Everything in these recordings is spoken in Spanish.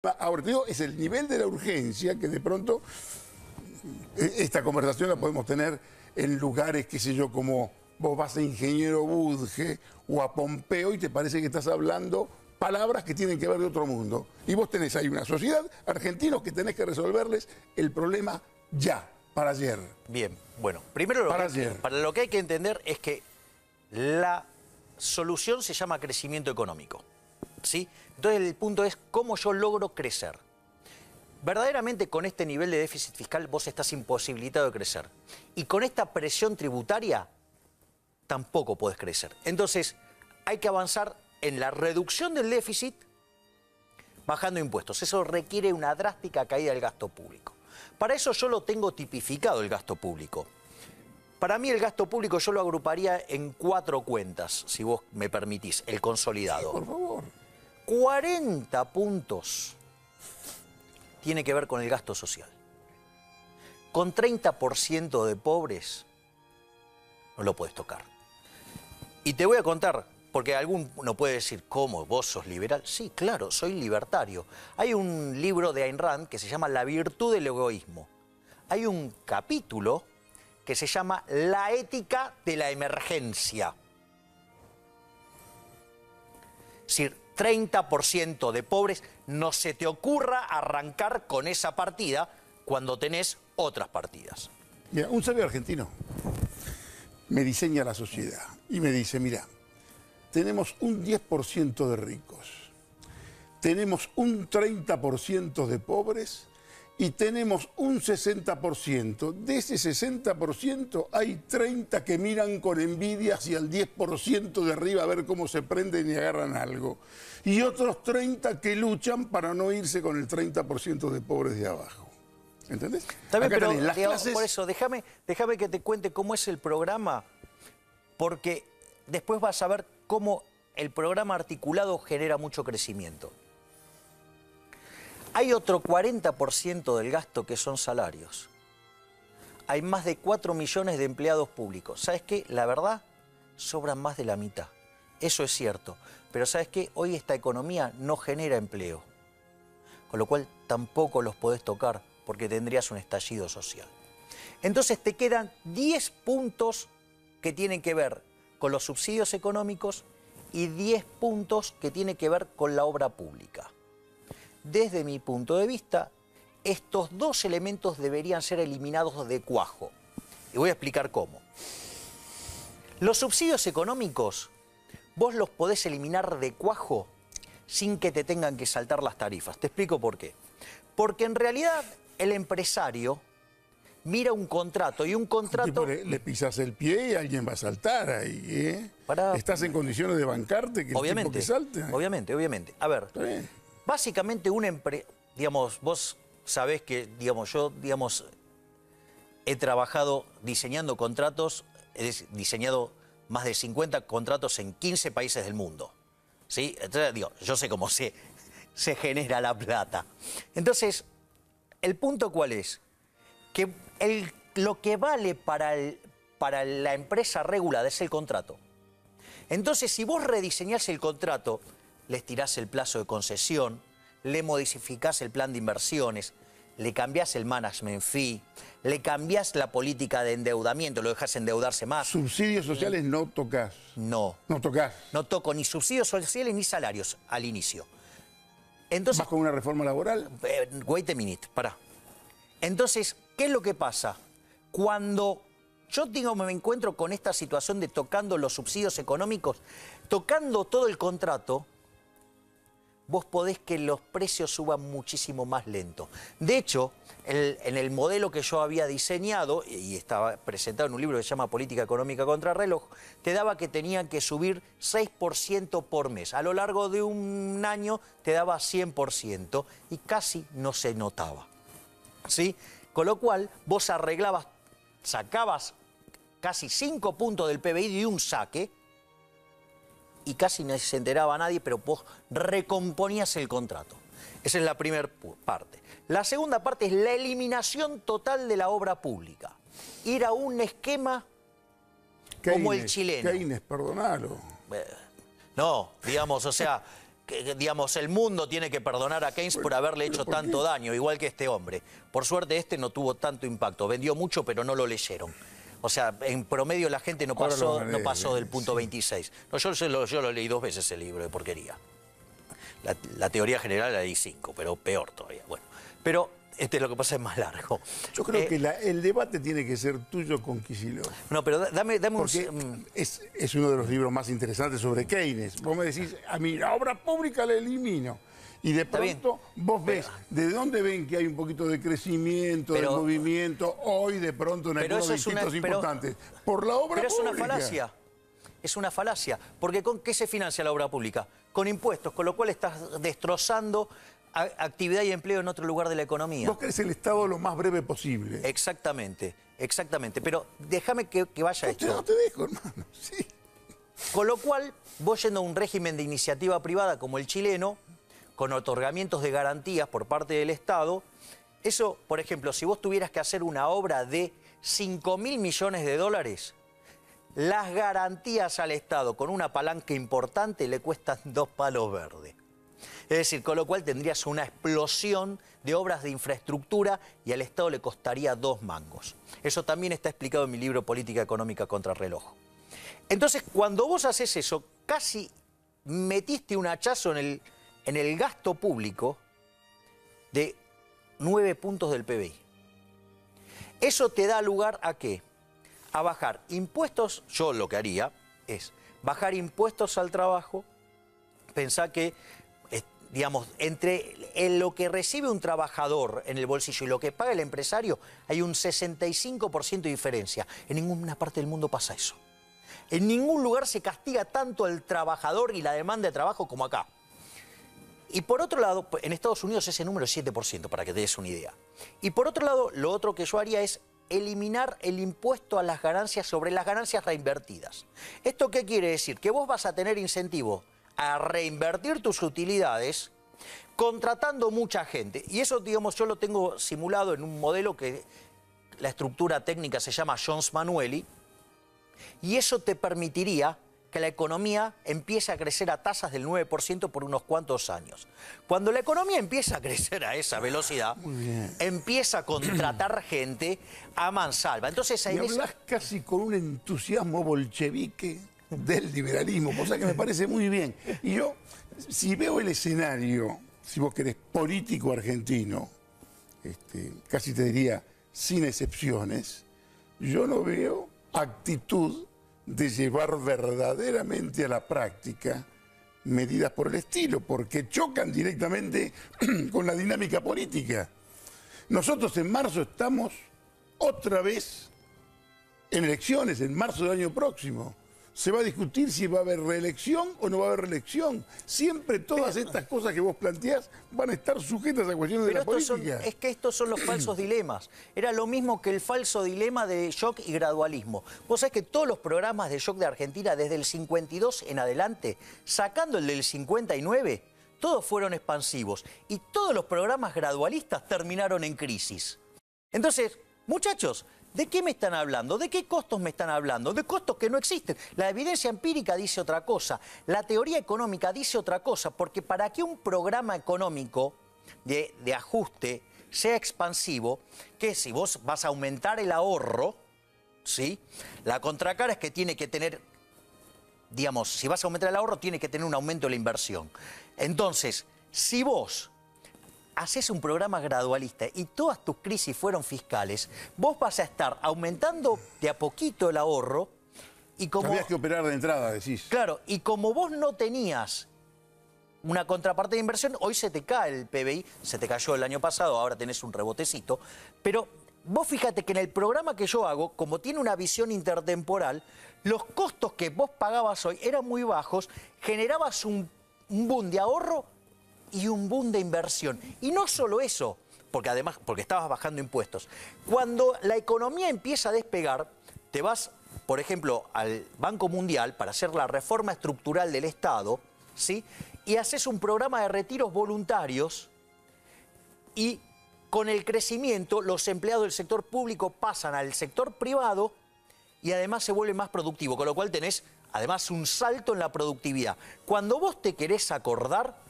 Ahora, te digo, es el nivel de la urgencia que de pronto esta conversación la podemos tener en lugares, qué sé yo, como vos vas a Ingeniero Budge o a Pompeo y te parece que estás hablando palabras que tienen que ver de otro mundo. Y vos tenés ahí una sociedad, argentinos, que tenés que resolverles el problema ya, para ayer. Bien, bueno, primero para lo que hay que entender es que la solución se llama crecimiento económico, ¿sí? Entonces el punto es cómo yo logro crecer. Verdaderamente con este nivel de déficit fiscal vos estás imposibilitado de crecer. Y con esta presión tributaria tampoco podés crecer. Entonces hay que avanzar en la reducción del déficit bajando impuestos. Eso requiere una drástica caída del gasto público. Para eso yo lo tengo tipificado el gasto público. Para mí el gasto público yo lo agruparía en 4 cuentas, si vos me permitís, el consolidado. Sí, por favor. 40 puntos tiene que ver con el gasto social. Con 30% de pobres no lo puedes tocar. Y te voy a contar, porque alguno puede decir, ¿cómo? ¿Vos sos liberal? Sí, claro, soy libertario. Hay un libro de Ayn Rand que se llama La virtud del egoísmo. Hay un capítulo que se llama La ética de la emergencia. Es decir, 30% de pobres, no se te ocurra arrancar con esa partida cuando tenés otras partidas. Mira, un sabio argentino me diseña la sociedad y me dice, mira, tenemos un 10% de ricos, tenemos un 30% de pobres y tenemos un 60%. De ese 60% hay 30 que miran con envidia hacia el 10% de arriba a ver cómo se prenden y agarran algo. Y otros 30 que luchan para no irse con el 30% de pobres de abajo. ¿Entendés? También, pero las digamos, clases... por eso, déjame que te cuente cómo es el programa, porque después vas a ver cómo el programa articulado genera mucho crecimiento. Hay otro 40% del gasto que son salarios. Hay más de 4 millones de empleados públicos. ¿Sabes qué? La verdad, sobran más de la mitad. Eso es cierto. Pero ¿sabes qué? Hoy esta economía no genera empleo. Con lo cual tampoco los podés tocar porque tendrías un estallido social. Entonces te quedan 10 puntos que tienen que ver con los subsidios económicos y 10 puntos que tienen que ver con la obra pública. Desde mi punto de vista, estos 2 elementos deberían ser eliminados de cuajo. Y voy a explicar cómo. Los subsidios económicos, vos los podés eliminar de cuajo sin que te tengan que saltar las tarifas. Te explico por qué. Porque en realidad el empresario mira un contrato y un contrato... Le pisas el pie y alguien va a saltar ahí, ¿eh? ¿Estás en condiciones de bancarte que el tipo que salte? Obviamente. A ver, básicamente digamos, vos sabés que, digamos, yo, digamos, he trabajado diseñando contratos, he diseñado más de 50 contratos en 15 países del mundo, ¿sí? Entonces, digo, yo sé cómo se genera la plata. Entonces, ¿el punto cuál es? Que lo que vale para la empresa regulada es el contrato. Entonces, si vos rediseñás el contrato, le estirás el plazo de concesión, le modificás el plan de inversiones, le cambiás el management fee, le cambiás la política de endeudamiento, lo dejás endeudarse más. ¿Subsidios sociales no tocas? No. ¿No tocas? No toco ni subsidios sociales ni salarios al inicio. Entonces, ¿vas con una reforma laboral? Wait a minute, pará. Entonces, ¿qué es lo que pasa? Cuando yo me encuentro con esta situación de tocando los subsidios económicos, tocando todo el contrato, vos podés que los precios suban muchísimo más lento. De hecho, en el modelo que yo había diseñado, y estaba presentado en un libro que se llama Política Económica Contrarreloj, te daba que tenían que subir 6% por mes. A lo largo de un año te daba 100% y casi no se notaba, ¿sí? Con lo cual, vos sacabas casi 5 puntos del PBI de un saque, y casi no se enteraba nadie, pero vos recomponías el contrato. Esa es la primera parte. La segunda parte es la eliminación total de la obra pública. Ir a un esquema como el chileno. Keynes, perdonalo. No, digamos, o sea, digamos, el mundo tiene que perdonar a Keynes por haberle hecho tanto daño, igual que este hombre. Por suerte este no tuvo tanto impacto, vendió mucho pero no lo leyeron. O sea, en promedio la gente no pasó del punto 26. No, yo lo leí 2 veces ese libro de porquería. La teoría general la leí 5, pero peor todavía. Bueno, pero lo que pasa es más largo. Yo creo que el debate tiene que ser tuyo con Kicillof. No, pero dame porque es uno de los libros más interesantes sobre Keynes. Vos me decís, a mí la obra pública la elimino. Y de pronto vos ves de dónde ven que hay un poquito de crecimiento, de movimiento, hoy de pronto en algunos distritos importantes. Por la obra pública. Pero es una falacia. Es una falacia. Porque ¿con qué se financia la obra pública? Con impuestos, con lo cual estás destrozando actividad y empleo en otro lugar de la economía. Vos querés el Estado lo más breve posible. Exactamente, exactamente. Pero déjame que vaya esto. No te dejo, hermano. Sí. Con lo cual, vos yendo a un régimen de iniciativa privada como el chileno, con otorgamientos de garantías por parte del Estado, eso, por ejemplo, si vos tuvieras que hacer una obra de 5.000 millones de dólares, las garantías al Estado con una palanca importante le cuestan 2 palos verdes. Es decir, con lo cual tendrías una explosión de obras de infraestructura y al Estado le costaría 2 mangos. Eso también está explicado en mi libro Política Económica contra Reloj. Entonces, cuando vos haces eso, casi metiste un hachazo en el gasto público de 9 puntos del PBI. Eso te da lugar ¿a qué? A bajar impuestos. Yo lo que haría es bajar impuestos al trabajo. Pensá que, digamos, entre lo que recibe un trabajador en el bolsillo y lo que paga el empresario, hay un 65% de diferencia. En ninguna parte del mundo pasa eso. En ningún lugar se castiga tanto al trabajador y la demanda de trabajo como acá. Y por otro lado, en Estados Unidos ese número es 7%, para que te des una idea. Y por otro lado, lo otro que yo haría es eliminar el impuesto a las ganancias sobre las ganancias reinvertidas. ¿Esto qué quiere decir? Que vos vas a tener incentivo a reinvertir tus utilidades contratando mucha gente. Y eso, digamos, yo lo tengo simulado en un modelo que la estructura técnica se llama Jones-Manueli, y eso te permitiría que la economía empiece a crecer a tasas del 9% por unos cuantos años. Cuando la economía empieza a crecer a esa velocidad, empieza a contratar gente a mansalva. Entonces, y hablas casi con un entusiasmo bolchevique del liberalismo, cosa que me parece muy bien. Y yo, si veo el escenario, si vos querés, político argentino, casi te diría sin excepciones, yo no veo actitud de llevar verdaderamente a la práctica medidas por el estilo, porque chocan directamente con la dinámica política. Nosotros en marzo estamos otra vez en elecciones, en marzo del año próximo. Se va a discutir si va a haber reelección o no va a haber reelección. Siempre todas estas cosas que vos planteás van a estar sujetas a cuestiones de la política. Es que estos son los falsos dilemas. Era lo mismo que el falso dilema de shock y gradualismo. Vos sabés que todos los programas de shock de Argentina, desde el 52 en adelante, sacando el del 59, todos fueron expansivos. Y todos los programas gradualistas terminaron en crisis. Entonces, muchachos, ¿de qué me están hablando? ¿De qué costos me están hablando? De costos que no existen. La evidencia empírica dice otra cosa. La teoría económica dice otra cosa. Porque para que un programa económico de ajuste sea expansivo, que si vos vas a aumentar el ahorro, ¿sí? La contracara es que tiene que tener, digamos, si vas a aumentar el ahorro, tiene que tener un aumento de la inversión. Entonces, si vos haces un programa gradualista y todas tus crisis fueron fiscales, vos vas a estar aumentando de a poquito el ahorro y como... Habías que operar de entrada, decís. Claro, y como vos no tenías una contraparte de inversión, hoy se te cae el PBI, se te cayó el año pasado, ahora tenés un rebotecito, pero vos fíjate que en el programa que yo hago, como tiene una visión intertemporal, los costos que vos pagabas hoy eran muy bajos, generabas un boom de ahorro y un boom de inversión. Y no solo eso, porque además, porque estabas bajando impuestos. Cuando la economía empieza a despegar, te vas, por ejemplo, al Banco Mundial para hacer la reforma estructural del Estado, ¿sí? Y haces un programa de retiros voluntarios y con el crecimiento los empleados del sector público pasan al sector privado y además se vuelve más productivo, con lo cual tenés además un salto en la productividad. Cuando vos te querés acordar,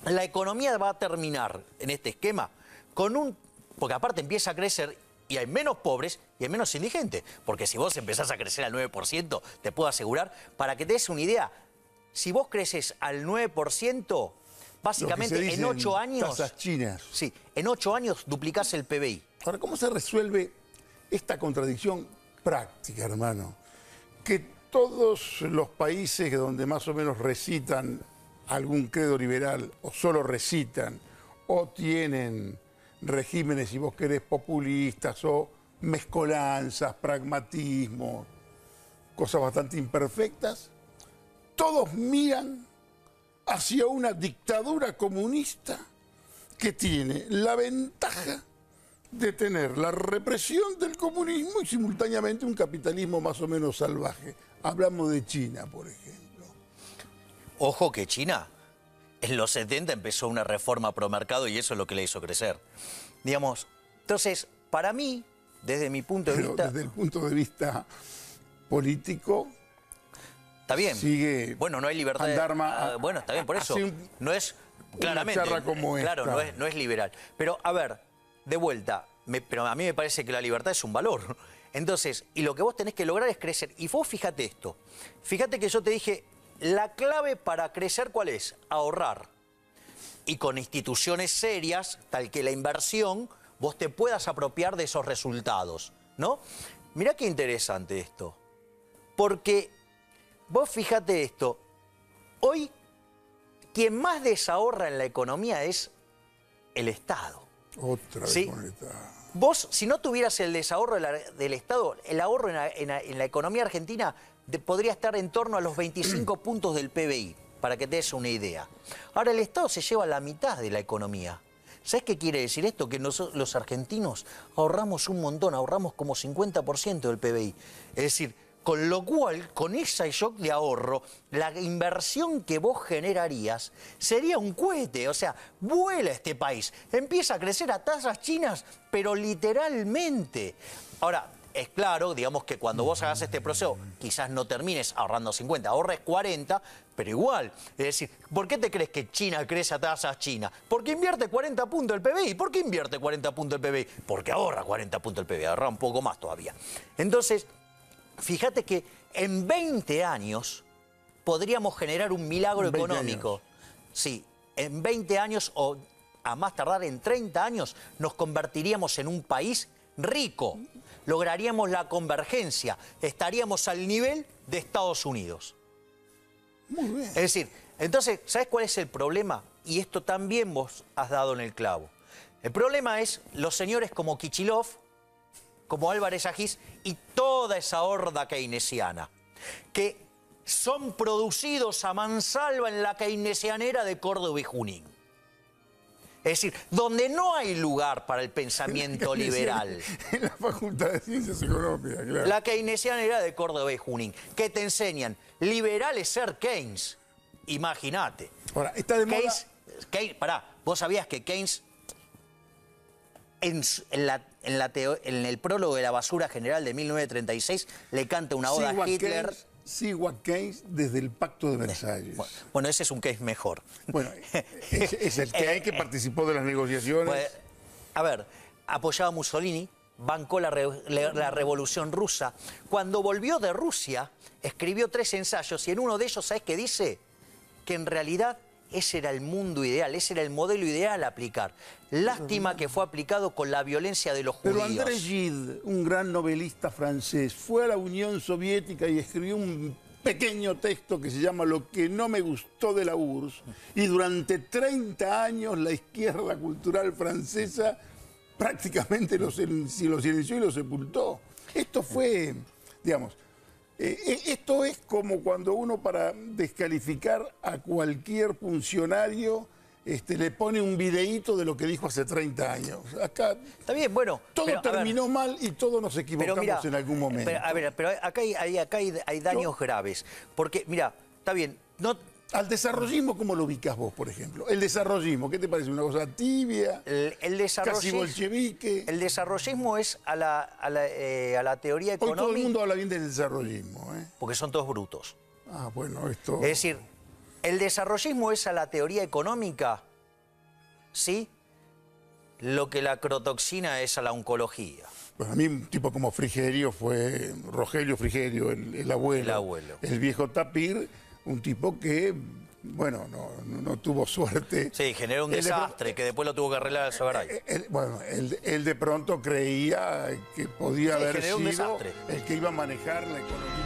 la economía va a terminar en este esquema con un... Porque aparte empieza a crecer y hay menos pobres y hay menos indigentes. Porque si vos empezás a crecer al 9%, te puedo asegurar, para que te des una idea, si vos creces al 9%, básicamente en 8 años... Tasas chinas. Sí, en 8 años duplicás el PBI. Ahora, ¿cómo se resuelve esta contradicción práctica, hermano? Que todos los países donde más o menos recitan algún credo liberal, o solo recitan, o tienen regímenes, si vos querés, populistas, o mezcolanzas, pragmatismo, cosas bastante imperfectas, todos miran hacia una dictadura comunista que tiene la ventaja de tener la represión del comunismo y simultáneamente un capitalismo más o menos salvaje. Hablamos de China, por ejemplo. Ojo que China en los 70 empezó una reforma pro mercado y eso es lo que le hizo crecer. Digamos, entonces, para mí, desde mi punto de vista... Desde el punto de vista político... Está bien. Sigue... Bueno, no hay libertad de... bueno, está bien, por eso. No es... Claramente. Una charla como claro, esta. no es liberal. Pero, a ver, de vuelta, pero a mí me parece que la libertad es un valor. Entonces, y lo que vos tenés que lograr es crecer. Y vos fíjate esto. Fíjate que yo te dije, la clave para crecer, ¿cuál es? Ahorrar. Y con instituciones serias, tal que la inversión, vos te puedas apropiar de esos resultados, ¿no? Mirá qué interesante esto. Porque vos fíjate esto. Hoy, quien más desahorra en la economía es el Estado. Otra vez ¿Sí? con el Estado. Vos, si no tuvieras el desahorro del Estado, el ahorro en la economía argentina podría estar en torno a los 25 puntos del PBI, para que te des una idea. Ahora, el Estado se lleva la mitad de la economía. ¿Sabés qué quiere decir esto? Que nosotros, los argentinos, ahorramos un montón, ahorramos como 50% del PBI. Es decir, con lo cual, con ese shock de ahorro, la inversión que vos generarías sería un cohete. O sea, vuela este país. Empieza a crecer a tasas chinas, pero literalmente. Ahora, es claro, digamos que cuando vos hagas este proceso, quizás no termines ahorrando 50, ahorres 40, pero igual. Es decir, ¿por qué te crees que China crece a tasas chinas? Porque invierte 40 puntos del PBI. ¿Por qué invierte 40 puntos del PBI? Porque ahorra 40 puntos del PBI, ahorra un poco más todavía. Entonces, fíjate que en 20 años podríamos generar un milagro económico. Sí, en 20 años o a más tardar en 30 años nos convertiríamos en un país rico. Lograríamos la convergencia. Estaríamos al nivel de Estados Unidos. Muy bien. Es decir, entonces, ¿sabes cuál es el problema? Y esto también vos has dado en el clavo. El problema es los señores como Kicillof, como Álvarez Agis y toda esa horda keynesiana, que son producidos a mansalva en la keynesianera de Córdoba y Junín. Es decir, donde no hay lugar para el pensamiento liberal. En la Facultad de Ciencias Económicas, claro. La keynesianera de Córdoba y Junín, que te enseñan, liberal es ser Keynes. Imagínate. Ahora, está de moda... Keynes, pará, vos sabías que Keynes, en el prólogo de La basura general de 1936, le canta una oda a Hitler. Sigo a Keynes desde el Pacto de Versalles. Bueno, ese es un Keynes mejor. Bueno, es el Keynes que participó de las negociaciones. Pues, a ver, apoyaba a Mussolini, bancó la revolución rusa. Cuando volvió de Rusia, escribió 3 ensayos y en uno de ellos, ¿sabés qué dice? Que en realidad ese era el mundo ideal, ese era el modelo ideal a aplicar. Lástima que fue aplicado con la violencia de los judíos. Pero André Gide, un gran novelista francés, fue a la Unión Soviética y escribió un pequeño texto que se llama Lo que no me gustó de la URSS, y durante 30 años la izquierda cultural francesa prácticamente lo silenció y lo sepultó. Esto fue, digamos... esto es como cuando uno, para descalificar a cualquier funcionario, le pone un videíto de lo que dijo hace 30 años. Acá está bien, bueno, todo pero, terminó mal y todos nos equivocamos mirá, en algún momento. Pero acá hay daños graves. Porque, mira, está bien, no... Al desarrollismo, ¿cómo lo ubicas vos, por ejemplo? El desarrollismo, ¿qué te parece? ¿Una cosa tibia? Casi bolchevique. El desarrollismo es a la teoría económica. Hoy todo el mundo habla bien del desarrollismo, ¿eh? Porque son todos brutos. Ah, bueno, esto... Es decir, el desarrollismo es a la teoría económica ¿sí?, lo que la crotoxina es a la oncología. Bueno, a mí un tipo como Frigerio fue Rogelio Frigerio, el abuelo. El abuelo. El viejo Tapir, un tipo que, bueno, no tuvo suerte. Sí, generó un desastre que después lo tuvo que arreglar el Sogaray. Bueno, él de pronto creía que podía haber generó un sido desastre. el que iba a manejar la economía.